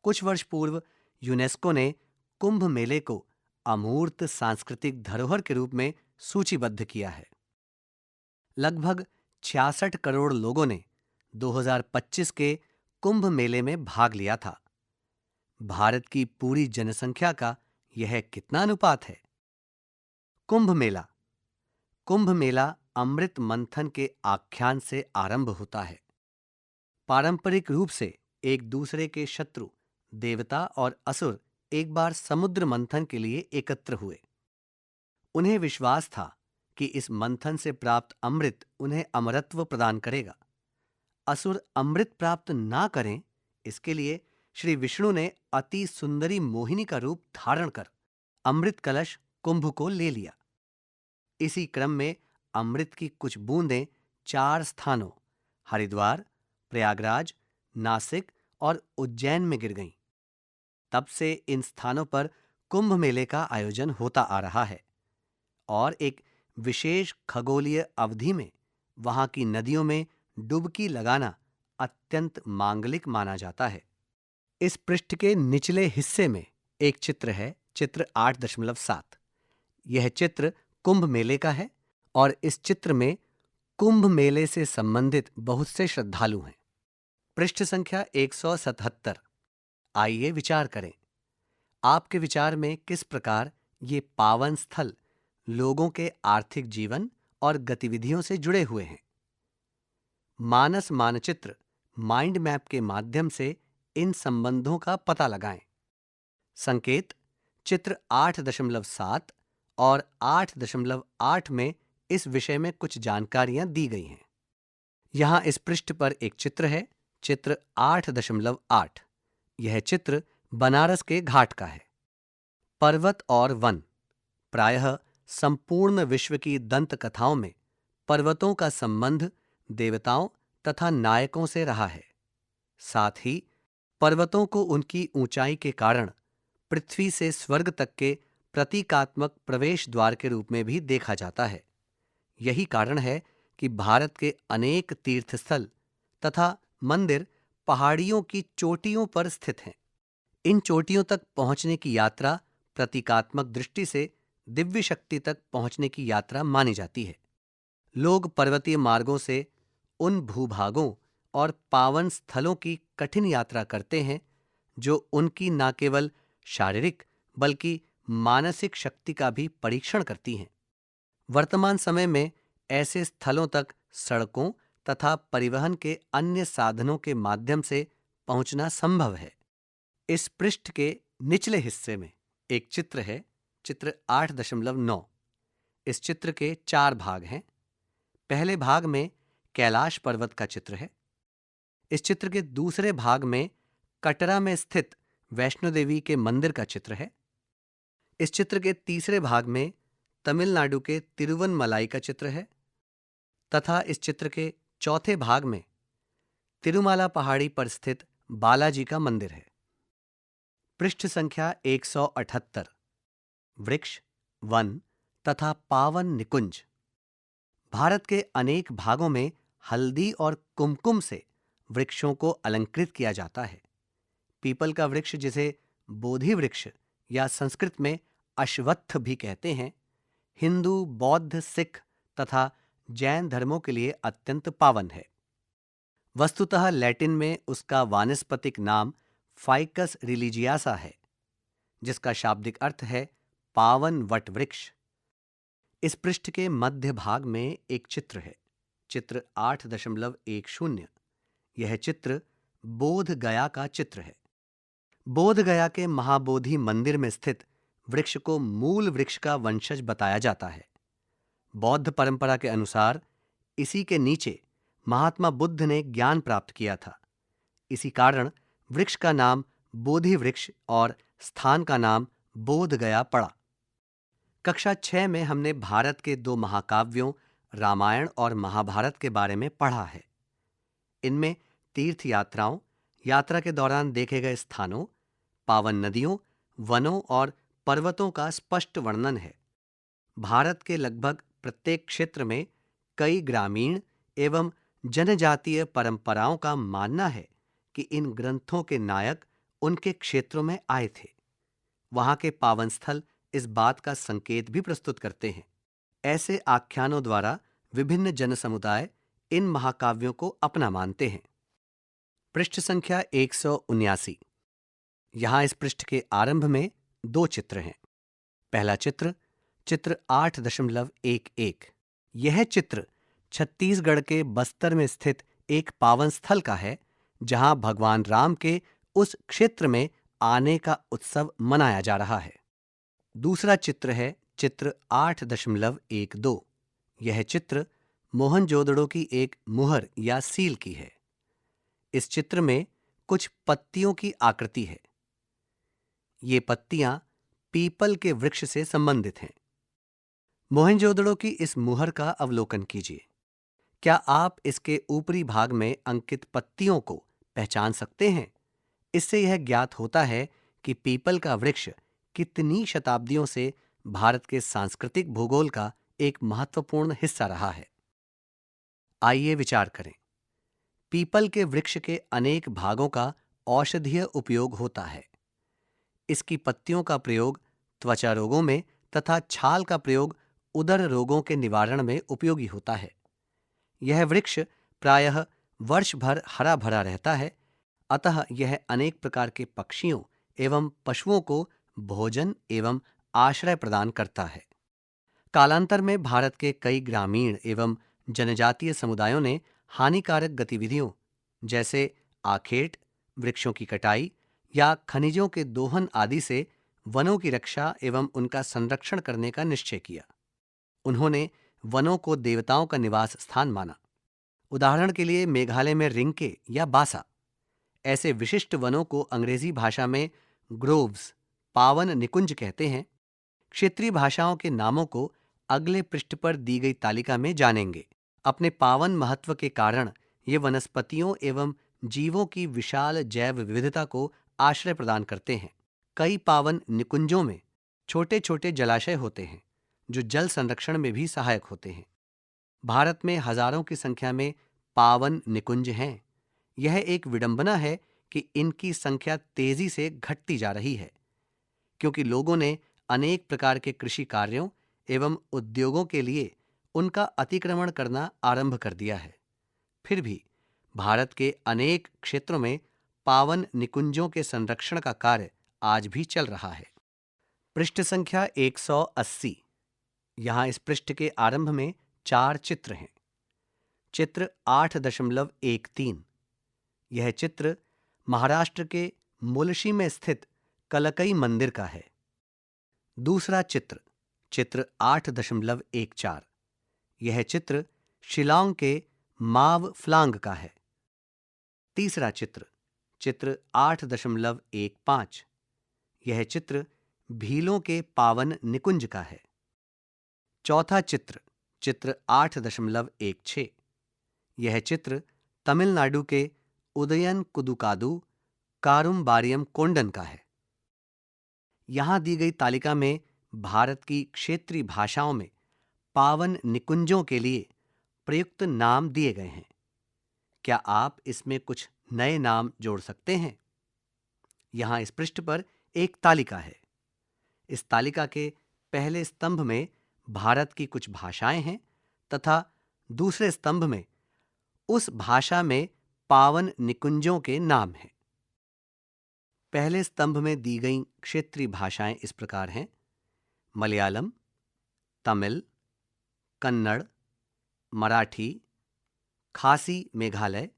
कुछ वर्ष पूर्व यूनेस्को ने कुंभ मेले को अमूर्त सांस्कृतिक धरोहर के रूप में सूचीबद्ध किया है। लगभग 66 करोड़ लोगों ने 2025 के कुंभ मेले में भाग लिया था। भारत की पूरी जनसंख्या का यह कितना अनुपात है? कुंभ मेला अमृत मंथन के आख्यान से आरंभ होता है। पारंपरिक रूप से एक दूसरे के शत्रु देवता और असुर एक बार समुद्र मंथन के लिए एकत्र हुए। उन्हें विश्वास था कि इस मंथन से प्राप्त अमृत उन्हें अमरत्व प्रदान करेगा। असुर अमृत प्राप्त ना करें, इसके लिए श्री विष्णु ने अति सुंदरी मोहिनी का रूप धारण कर अमृत कलश कुंभ को ले लिया। इसी क्रम में अमृत की कुछ बूंदें 4 स्थानों हरिद्वार, प्रयागराज, नासिक और उज्जैन में गिर गईं। तब से इन स्थानों पर कुंभ मेले का आयोजन होता आ रहा है और एक विशेष खगोलीय अवधि में वहां की नदियों में डुबकी लगाना अत्यंत मांगलिक माना जाता है। इस पृष्ठ के निचले हिस्से में एक चित्र है, चित्र 8.7। यह चित्र कुंभ मेले का है और इस चित्र में कुंभ मेले से संबंधित बहुत से श्रद्धालु हैं। पृष्ठ संख्या 177। आइए विचार करें, आपके विचार में किस प्रकार ये पावन स्थल लोगों के आर्थिक जीवन और गतिविधियों से जुड़े हुए हैं। मानस मानचित्र माइंड मैप के माध्यम से इन संबंधों का पता लगाएं। संकेत चित्र 8.7 और 8.8 में इस विषय में कुछ जानकारियां दी गई हैं। यहां इस पृष्ठ पर एक चित्र है, चित्र 8.8। यह चित्र बनारस के घाट का है। पर्वत और वन, प्रायः संपूर्ण विश्व की दंत कथाओं में पर्वतों का संबंध देवताओं तथा नायकों से रहा है। साथ ही पर्वतों को उनकी ऊंचाई के कारण पृथ्वी से स्वर्ग तक के प्रतीकात्मक प्रवेश द्वार के रूप में भी देखा जाता है। यही कारण है कि भारत के अनेक तीर्थस्थल तथा मंदिर पहाड़ियों की चोटियों पर स्थित हैं। इन चोटियों तक पहुंचने की यात्रा प्रतीकात्मक दृष्टि से दिव्य शक्ति तक पहुंचने की यात्रा मानी जाती है। लोग पर्वतीय मार्गों से उन भूभागों और पावन स्थलों की कठिन यात्रा करते हैं जो उनकी न केवल शारीरिक बल्कि मानसिक शक्ति का भी परीक्षण करती हैं। वर्तमान समय में ऐसे स्थलों तक सड़कों तथा परिवहन के अन्य साधनों के माध्यम से पहुंचना संभव है। इस पृष्ठ के निचले हिस्से में एक चित्र है, चित्र 8.9। इस चित्र के 4 भाग हैं। पहले भाग में कैलाश पर्वत का चित्र है। इस चित्र के दूसरे भाग में कटरा में स्थित वैष्णो देवी के मंदिर का चित्र है। इस चित्र के तीसरे भाग में तमिलनाडु के तिरुवनमलाई का चित्र है तथा इस चित्र के चौथे भाग में तिरुमाला पहाड़ी पर स्थित बालाजी का मंदिर है। पृष्ठ संख्या 178। वृक्ष, वन तथा पावन निकुंज। भारत के अनेक भागों में हल्दी और कुमकुम से वृक्षों को अलंकृत किया जाता है। पीपल का वृक्ष, जिसे बोधि वृक्ष या संस्कृत में अश्वत्थ भी कहते हैं, हिंदू, बौद्ध, सिख तथा जैन धर्मों के लिए अत्यंत पावन है। वस्तुतः लैटिन में उसका वानस्पतिक नाम फाइकस रिलीजियासा है, जिसका शाब्दिक अर्थ है पावन वट वृक्ष। इस पृष्ठ के मध्य भाग में एक चित्र है, चित्र 8.10। यह चित्र बोध गया का चित्र है। बोध गया के महाबोधि मंदिर में स्थित वृक्ष को मूल वृक्ष का वंशज बताया जाता है। बौद्ध परंपरा के अनुसार इसी के नीचे महात्मा बुद्ध ने ज्ञान प्राप्त किया था। इसी कारण वृक्ष का नाम बोधि वृक्ष और स्थान का नाम बोध गया पड़ा। कक्षा 6 में हमने भारत के 2 महाकाव्यों रामायण और महाभारत के बारे में पढ़ा है। इनमें तीर्थ यात्राओं, यात्रा के दौरान देखे गए स्थानों, पावन नदियों, वनों और पर्वतों का स्पष्ट वर्णन है। भारत के लगभग प्रत्येक क्षेत्र में कई ग्रामीण एवं जनजातीय परंपराओं का मानना है कि इन ग्रंथों के नायक उनके क्षेत्रों में आए थे। वहां के पावन स्थल इस बात का संकेत भी प्रस्तुत करते हैं। ऐसे आख्यानों द्वारा विभिन्न जनसमुदाय इन महाकाव्यों को अपना मानते हैं। पृष्ठ संख्या 179। यहां इस पृष्ठ के आरंभ में 2 चित्र हैं। पहला चित्र 8.11। यह चित्र छत्तीसगढ़ के बस्तर में स्थित एक पावन स्थल का है, जहां भगवान राम के उस क्षेत्र में आने का उत्सव मनाया जा रहा है। दूसरा चित्र है चित्र 8.12। यह चित्र मोहनजोदड़ो की एक मुहर या सील की है। इस चित्र में कुछ पत्तियों की आकृति है। ये पत्तियां पीपल के वृक्ष से संबंधित हैं। मोहनजोदड़ो की इस मुहर का अवलोकन कीजिए। क्या आप इसके ऊपरी भाग में अंकित पत्तियों को पहचान सकते हैं? इससे यह ज्ञात होता है कि पीपल का वृक्ष कितनी शताब्दियों से भारत के सांस्कृतिक भूगोल का एक महत्वपूर्ण हिस्सा रहा है। आइए विचार करें। पीपल के वृक्ष के अनेक भागों का औषधीय उपयोग होता है। इसकी पत्तियों का प्रयोग त्वचा रोगों में तथा छाल का प्रयोग उदर रोगों के निवारण में उपयोगी होता है। यह वृक्ष प्रायः वर्ष भर हरा भरा रहता है, अतः यह अनेक प्रकार के पक्षियों एवं पशुओं को भोजन एवं आश्रय प्रदान करता है। कालांतर में भारत के कई ग्रामीण एवं जनजातीय समुदायों ने हानिकारक गतिविधियों जैसे आखेट, वृक्षों की कटाई या खनिजों के दोहन आदि से वनों की रक्षा एवं उनका संरक्षण करने का निश्चय किया। उन्होंने वनों को देवताओं का निवास स्थान माना। उदाहरण के लिए मेघालय में रिंके या बासा। ऐसे विशिष्ट वनों को अंग्रेजी भाषा में ग्रोव्स, पावन निकुंज कहते हैं। क्षेत्रीय भाषाओं के नामों को अगले पृष्ठ पर दी गई तालिका में जानेंगे। अपने पावन महत्व के कारण ये वनस्पतियों एवं जीवों की विशाल जैव विविधता को आश्रय प्रदान करते हैं। कई पावन निकुंजों में छोटे छोटे जलाशय होते हैं जो जल संरक्षण में भी सहायक होते हैं। भारत में हजारों की संख्या में पावन निकुंज हैं। यह एक विडंबना है कि इनकी संख्या तेजी से घटती जा रही है, क्योंकि लोगों ने अनेक प्रकार के कृषि कार्यों एवं उद्योगों के लिए उनका अतिक्रमण करना आरंभ कर दिया है। फिर भी भारत के अनेक क्षेत्रों में पावन निकुंजों के संरक्षण का कार्य आज भी चल रहा है। पृष्ठ संख्या 180। यहां इस पृष्ठ के आरंभ में 4 चित्र हैं। चित्र 8.13। यह चित्र महाराष्ट्र के मुलशी में स्थित कलकई मंदिर का है। दूसरा चित्र चित्र 8.14। यह चित्र शिलांग के माव फ्लांग का है। तीसरा चित्र चित्र 8.15। यह चित्र भीलों के पावन निकुंज का है। चौथा चित्र चित्र 8.16। यह चित्र तमिलनाडु के उदयन कुदुकादु कारुम्बारियम कोंडन का है। यहां दी गई तालिका में भारत की क्षेत्रीय भाषाओं में पावन निकुंजों के लिए प्रयुक्त नाम दिए गए हैं। क्या आप इसमें कुछ नए नाम जोड़ सकते हैं? यहां इस पृष्ठ पर एक तालिका है। इस तालिका के पहले स्तंभ में भारत की कुछ भाषाएं हैं तथा दूसरे स्तंभ में उस भाषा में पावन निकुंजों के नाम हैं। पहले स्तंभ में दी गई क्षेत्रीय भाषाएं इस प्रकार हैं: मलयालम, तमिल, कन्नड़, मराठी, खासी मेघालय,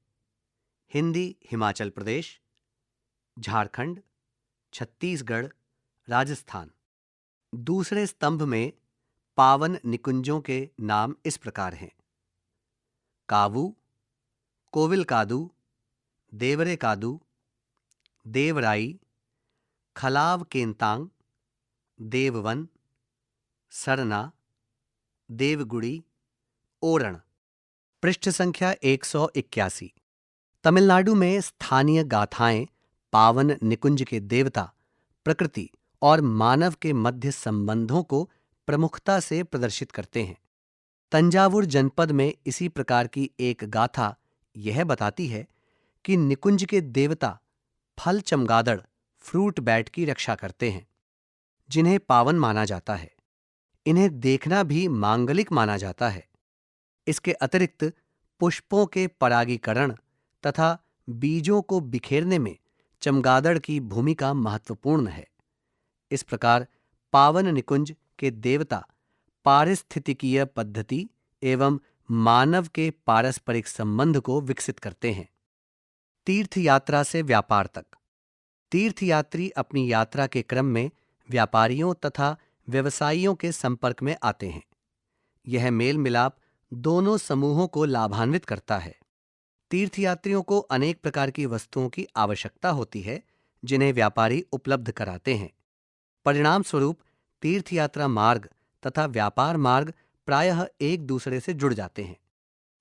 हिंदी हिमाचल प्रदेश, झारखंड, छत्तीसगढ़, राजस्थान। दूसरे स्तंभ में पावन निकुंजों के नाम इस प्रकार हैं: कावू, कोविलकादू, देवरेकादू, देवराई, खलाव केंतांग, देववन, सरना, देवगुड़ी, ओरण। पृष्ठ संख्या 181। तमिलनाडु में स्थानीय गाथाएं पावन निकुंज के देवता, प्रकृति और मानव के मध्य संबंधों को प्रमुखता से प्रदर्शित करते हैं। तंजावुर जनपद में इसी प्रकार की एक गाथा यह बताती है कि निकुंज के देवता फल चमगादड़, फ्रूट बैट की रक्षा करते हैं, जिन्हें पावन माना जाता है। इन्हें देखना भी मांगलिक माना जाता है। इसके अतिरिक्त पुष्पों के परागीकरण तथा बीजों को बिखेरने में चमगादड़ की भूमिका महत्वपूर्ण है। इस प्रकार पावन निकुंज के देवता पारिस्थितिकीय पद्धति एवं मानव के पारस्परिक संबंध को विकसित करते हैं। तीर्थ यात्रा से व्यापार तक। तीर्थयात्री अपनी यात्रा के क्रम में व्यापारियों तथा व्यवसायियों के संपर्क में आते हैं। यह मेल मिलाप दोनों समूहों को लाभान्वित करता है। तीर्थयात्रियों को अनेक प्रकार की वस्तुओं की आवश्यकता होती है, जिन्हें व्यापारी उपलब्ध कराते हैं। परिणाम स्वरूप तीर्थयात्रा मार्ग तथा व्यापार मार्ग प्रायः एक दूसरे से जुड़ जाते हैं।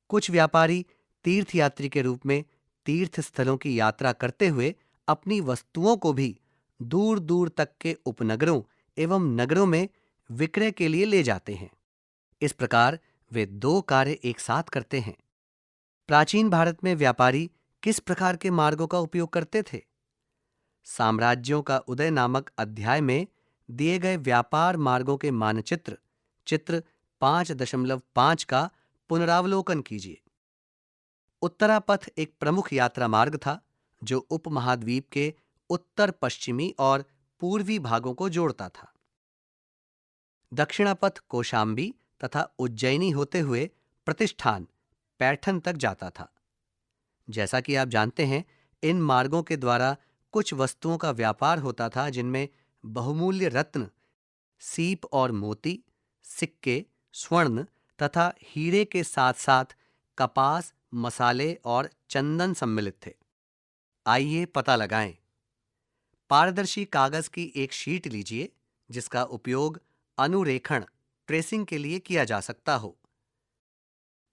कुछ व्यापारी तीर्थयात्री के रूप में तीर्थ स्थलों की यात्रा करते हुए अपनी वस्तुओं को भी दूर दूर तक के उपनगरों एवं नगरों में विक्रय के लिए ले जाते हैं। इस प्रकार वे दो कार्य एक साथ करते हैं। प्राचीन भारत में व्यापारी किस प्रकार के मार्गों का उपयोग करते थे? साम्राज्यों का उदय नामक अध्याय में दिए गए व्यापार मार्गों के मानचित्र चित्र 5.5 का पुनरावलोकन कीजिए। उत्तरापथ एक प्रमुख यात्रा मार्ग था, जो उपमहाद्वीप के उत्तर पश्चिमी और पूर्वी भागों को जोड़ता था। दक्षिणापथ कौशाम्बी तथा उज्जैनी होते हुए प्रतिष्ठान पैठन तक जाता था। जैसा कि आप जानते हैं, इन मार्गों के द्वारा कुछ वस्तुओं का व्यापार होता था, जिनमें बहुमूल्य रत्न, सीप और मोती, सिक्के, स्वर्ण तथा हीरे के साथ साथ कपास, मसाले और चंदन सम्मिलित थे। आइए पता लगाएं। पारदर्शी कागज की एक शीट लीजिए, जिसका उपयोग अनुरेखण ट्रेसिंग के लिए किया जा सकता हो।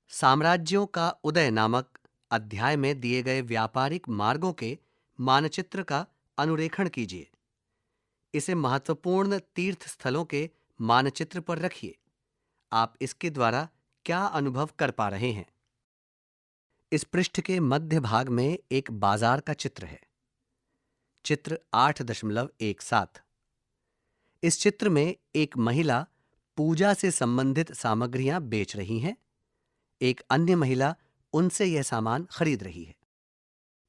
साम्राज्यों का उदय नामक अध्याय में दिए गए व्यापारिक मार्गों के मानचित्र का अनुरेखण कीजिए। इसे महत्वपूर्ण तीर्थ स्थलों के मानचित्र पर रखिए। आप इसके द्वारा क्या अनुभव कर पा रहे हैं? इस पृष्ठ के मध्य भाग में एक बाजार का चित्र है। चित्र 8.17। इस चित्र में एक महिला पूजा से संबंधित सामग्रियां बेच रही हैं। एक अन्य महिला उनसे यह सामान खरीद रही है।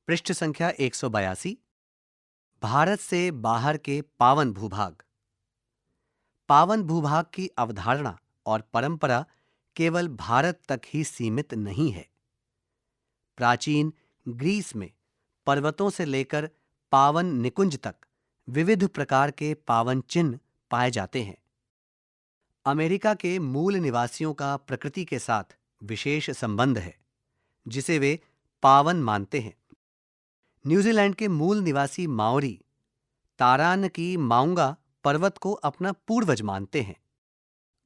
पृष्ठ संख्या 182। भारत से बाहर के पावन भूभाग। पावन भूभाग की अवधारणा और परंपरा केवल भारत तक ही सीमित नहीं है। प्राचीन ग्रीस में पर्वतों से लेकर पावन निकुंज तक विविध प्रकार के पावन चिन्ह पाए जाते हैं। अमेरिका के मूल निवासियों का प्रकृति के साथ विशेष संबंध है, जिसे वे पावन मानते हैं। न्यूजीलैंड के मूल निवासी माओरी तारान की माउंगा पर्वत को अपना पूर्वज मानते हैं,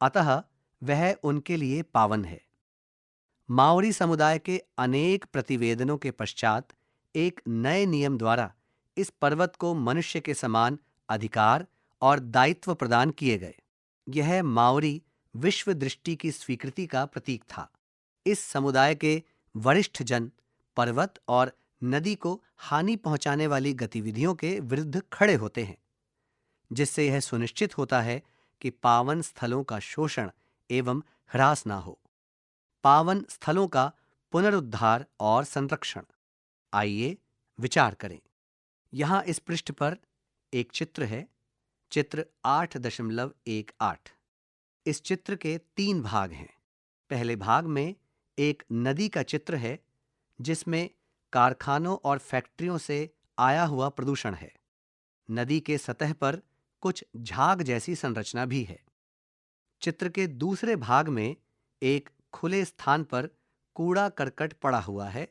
अतः वह उनके लिए पावन है। माओरी समुदाय के अनेक प्रतिवेदनों के पश्चात एक नए नियम द्वारा इस पर्वत को मनुष्य के समान अधिकार और दायित्व प्रदान किए गए। यह माओरी विश्व दृष्टि की स्वीकृति का प्रतीक था। इस समुदाय के वरिष्ठ जन पर्वत और नदी को हानि पहुंचाने वाली गतिविधियों के विरुद्ध खड़े होते हैं, जिससे यह सुनिश्चित होता है कि पावन स्थलों का शोषण एवं ह्रास ना हो। पावन स्थलों का पुनरुद्धार और संरक्षण। आइए विचार करें। यहां इस पृष्ठ पर एक चित्र है। चित्र 8.18। इस चित्र के 3 भाग हैं। पहले भाग में एक नदी का चित्र है जिसमें कारखानों और फैक्ट्रियों से आया हुआ प्रदूषण है। नदी के सतह पर कुछ झाग जैसी संरचना भी है। चित्र के दूसरे भाग में एक खुले स्थान पर कूड़ा करकट पड़ा हुआ है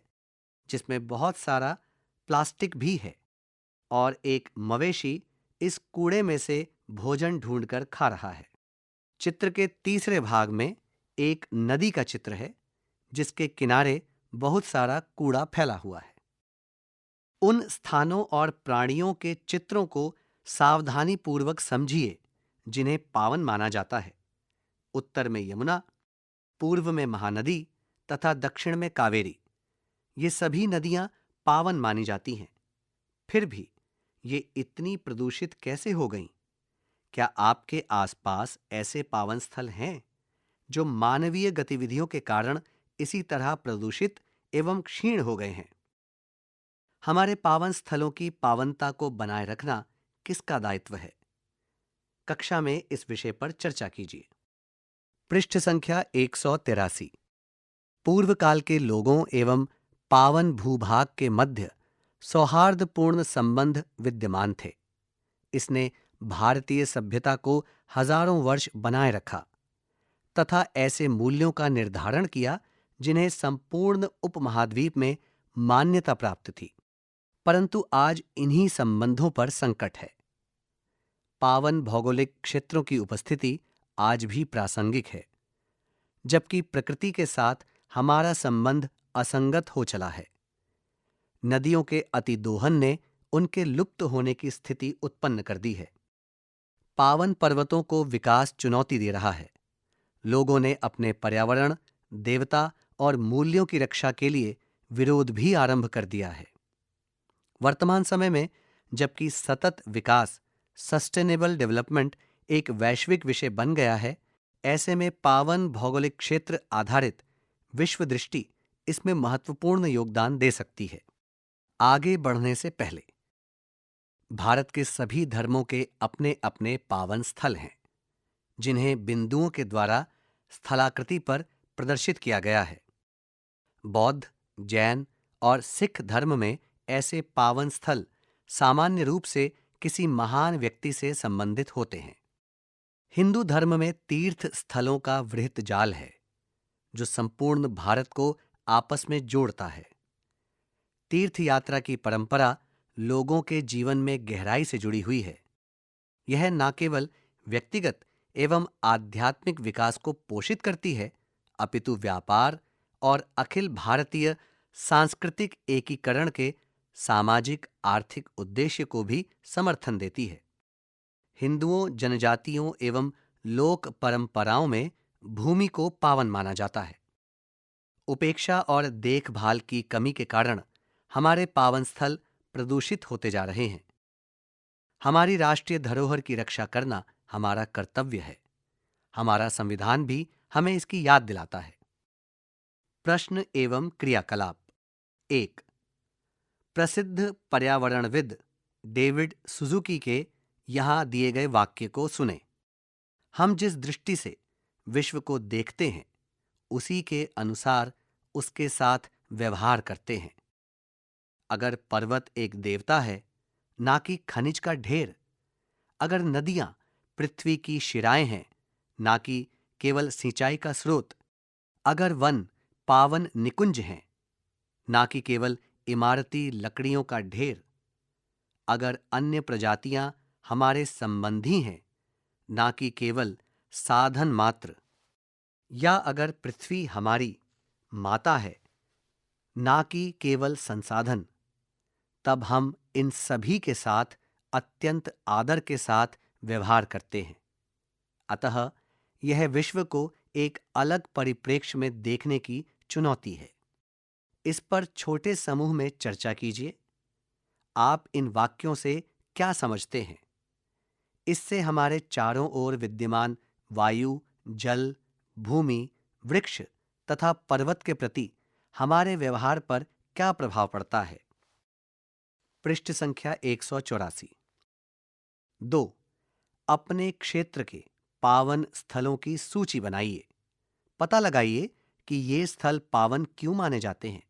जिसमें बहुत सारा प्लास्टिक भी है और एक मवेशी इस कूड़े में से भोजन ढूंढकर खा रहा है। चित्र के तीसरे भाग में एक नदी का चित्र है जिसके किनारे बहुत सारा कूड़ा फैला हुआ है। उन स्थानों और प्राणियों के चित्रों को सावधानी पूर्वक समझिए जिन्हें पावन माना जाता है। उत्तर में यमुना, पूर्व में महानदी तथा दक्षिण में कावेरी। ये सभी नदियां पावन मानी जाती हैं। फिर भी ये इतनी प्रदूषित कैसे हो गईं? क्या आपके आसपास ऐसे पावन स्थल हैं जो मानवीय गतिविधियों के कारण इसी तरह प्रदूषित एवं क्षीण हो गए हैं? हमारे पावन स्थलों की पावनता को बनाए रखना किसका दायित्व है? कक्षा में इस विषय पर चर्चा कीजिए। पृष्ठ संख्या 183। पूर्व काल के लोगों एवं पावन भूभाग के मध्य सौहार्दपूर्ण संबंध विद्यमान थे। इसने भारतीय सभ्यता को हजारों वर्ष बनाए रखा तथा ऐसे मूल्यों का निर्धारण किया जिन्हें संपूर्ण उपमहाद्वीप में मान्यता प्राप्त थी। परंतु आज इन्हीं संबंधों पर संकट है। पावन भौगोलिक क्षेत्रों की उपस्थिति आज भी प्रासंगिक है, जबकि प्रकृति के साथ हमारा संबंध असंगत हो चला है। नदियों के अतिदोहन ने उनके लुप्त होने की स्थिति उत्पन्न कर दी है। पावन पर्वतों को विकास चुनौती दे रहा है। लोगों ने अपने पर्यावरण, देवता और मूल्यों की रक्षा के लिए विरोध भी आरंभ कर दिया है। वर्तमान समय में जबकि सतत विकास, सस्टेनेबल डेवलपमेंट एक वैश्विक विषय बन गया है, ऐसे में पावन भौगोलिक क्षेत्र आधारित विश्व दृष्टि इसमें महत्वपूर्ण योगदान दे सकती है। आगे बढ़ने से पहले भारत के सभी धर्मों के अपने अपने पावन स्थल हैं, जिन्हें बिंदुओं के द्वारा स्थलाकृति पर प्रदर्शित किया गया है। बौद्ध, जैन और सिख धर्म में ऐसे पावन स्थल सामान्य रूप से किसी महान व्यक्ति से संबंधित होते हैं। हिंदू धर्म में तीर्थ स्थलों का वृहत जाल है जो संपूर्ण भारत को आपस में जोड़ता है। तीर्थ यात्रा की परंपरा लोगों के जीवन में गहराई से जुड़ी हुई है। यह न केवल व्यक्तिगत एवं आध्यात्मिक विकास को पोषित करती है, अपितु व्यापार और अखिल भारतीय सांस्कृतिक एकीकरण के सामाजिक आर्थिक उद्देश्य को भी समर्थन देती है। हिंदुओं, जनजातियों एवं लोक परंपराओं में भूमि को पावन माना जाता है। उपेक्षा और देखभाल की कमी के कारण हमारे पावन स्थल प्रदूषित होते जा रहे हैं। हमारी राष्ट्रीय धरोहर की रक्षा करना हमारा कर्तव्य है। हमारा संविधान भी हमें इसकी याद दिलाता है। प्रश्न एवं क्रियाकलाप। 1. प्रसिद्ध पर्यावरणविद डेविड सुजुकी के यहां दिए गए वाक्य को सुने। हम जिस दृष्टि से विश्व को देखते हैं, उसी के अनुसार उसके साथ व्यवहार करते हैं। अगर पर्वत एक देवता है, ना कि खनिज का ढेर, अगर नदियां पृथ्वी की शिराएं हैं, ना कि केवल सिंचाई का स्रोत, अगर वन पावन निकुंज हैं, ना कि केवल इमारती लकड़ियों का ढेर, अगर अन्य प्रजातियां हमारे संबंधी हैं, ना कि केवल साधन मात्र, या अगर पृथ्वी हमारी माता है, ना कि केवल संसाधन, तब हम इन सभी के साथ अत्यंत आदर के साथ व्यवहार करते हैं। अतः यह विश्व को एक अलग परिप्रेक्ष्य में देखने की चुनौती है। इस पर छोटे समूह में चर्चा कीजिए। आप इन वाक्यों से क्या समझते हैं? इससे हमारे चारों ओर विद्यमान वायु, जल, भूमि, वृक्ष तथा पर्वत के प्रति हमारे व्यवहार पर क्या प्रभाव पड़ता है? पृष्ठ संख्या 184। 2. अपने क्षेत्र के पावन स्थलों की सूची बनाइए। पता लगाइए कि ये स्थल पावन क्यों माने जाते हैं।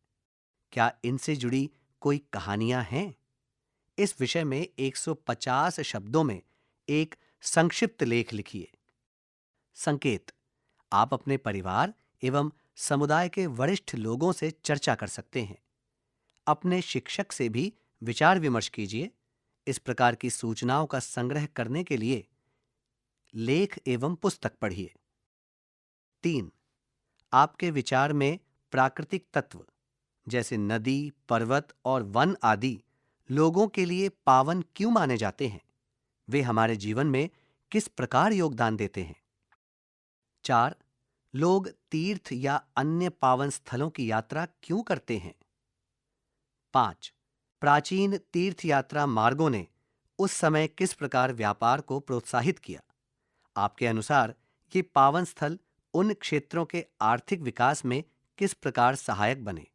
क्या इनसे जुड़ी कोई कहानियां हैं? इस विषय में 150 शब्दों में एक संक्षिप्त लेख लिखिए। संकेत: आप अपने परिवार एवं समुदाय के वरिष्ठ लोगों से चर्चा कर सकते हैं। अपने शिक्षक से भी विचार विमर्श कीजिए। इस प्रकार की सूचनाओं का संग्रह करने के लिए लेख एवं पुस्तक पढ़िए। 3. आपके विचार में प्राकृतिक तत्व जैसे नदी, पर्वत और वन आदि लोगों के लिए पावन क्यों माने जाते हैं? वे हमारे जीवन में किस प्रकार योगदान देते हैं? 4. लोग तीर्थ या अन्य पावन स्थलों की यात्रा क्यों करते हैं? 5. प्राचीन तीर्थ यात्रा मार्गों ने उस समय किस प्रकार व्यापार को प्रोत्साहित किया? आपके अनुसार ये पावन स्थल उन क्षेत्रों के आर्थिक विकास में किस प्रकार सहायक बने?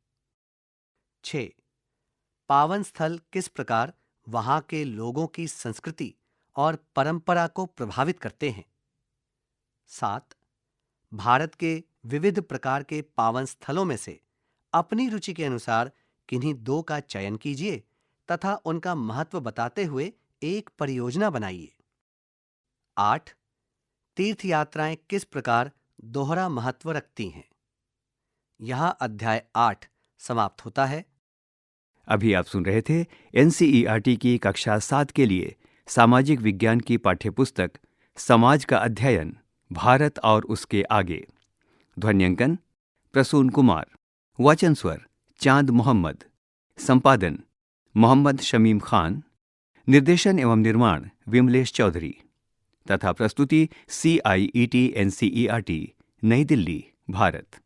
6. पावन स्थल किस प्रकार वहां के लोगों की संस्कृति और परंपरा को प्रभावित करते हैं? 7. भारत के विविध प्रकार के पावन स्थलों में से अपनी रुचि के अनुसार किन्हीं 2 का चयन कीजिए तथा उनका महत्व बताते हुए एक परियोजना बनाइए। 8. तीर्थ यात्राएं किस प्रकार दोहरा महत्व रखती हैं? यहां अध्याय 8 समाप्त होता है। अभी आप सुन रहे थे एनसीईआरटी की कक्षा 7 के लिए सामाजिक विज्ञान की पाठ्यपुस्तक समाज का अध्ययन, भारत और उसके आगे। ध्वन्यांकन प्रसून कुमार, वाचन स्वर चांद मोहम्मद, संपादन मोहम्मद शमीम खान, निर्देशन एवं निर्माण विमलेश चौधरी तथा प्रस्तुति CIET NCERT नई दिल्ली, भारत।